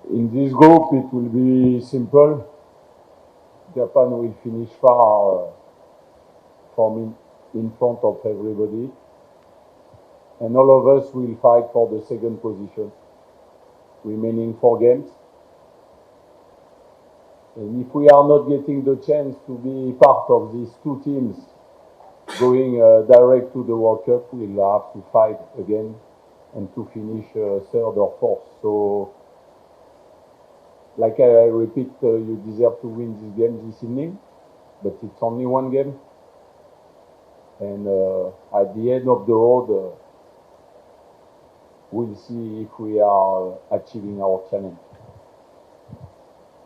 In this group, it will be simple. Japan will finish far from in front of everybody. And all of us will fight for the second position, remaining 4 games. And if we are not getting the chance to be part of these 2 teams going direct to the World Cup, we'll have to fight again and to finish 3rd or 4th. So, like I repeat, you deserve to win this game this evening, but it's only 1 game. And at the end of the road, we'll see if we are achieving our challenge.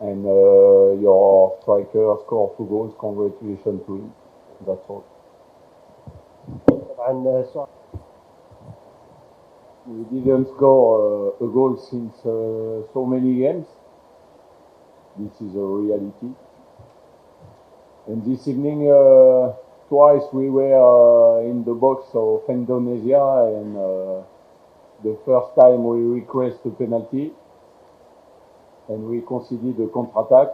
And your striker scored 2 goals. Congratulations to him. That's all. We didn't score a goal since so many games. This is a reality. And this evening, twice we were in the box of Indonesia, and the first time we request a penalty, and we conceded a counter-attack.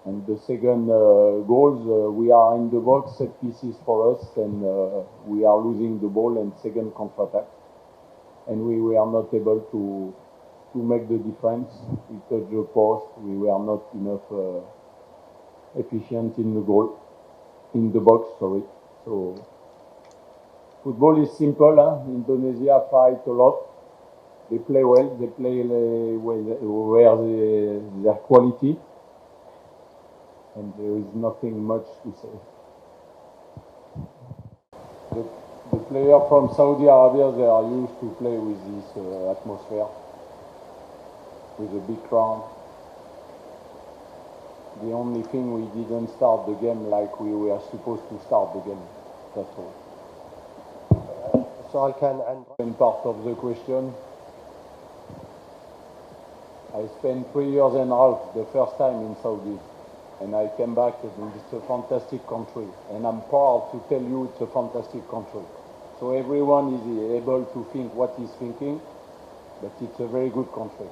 And the second goals, we are in the box, set pieces for us, and we are losing the ball and second counter-attack. And we were not able to make the difference. We touched the post. We were not enough efficient in the box. Sorry. So football is simple. Indonesia fight a lot. They play well. They play where their quality, and there is nothing much to say. The players from Saudi Arabia, they are used to play with this atmosphere, with a big crowd. The only thing, we didn't start the game like we were supposed to start the game. That's all. And part of the question, I spent 3 years and a half the first time in Saudi, and I came back, and it's a fantastic country, and I'm proud to tell you it's a fantastic country. So everyone is able to think what he's thinking, but it's a very good country.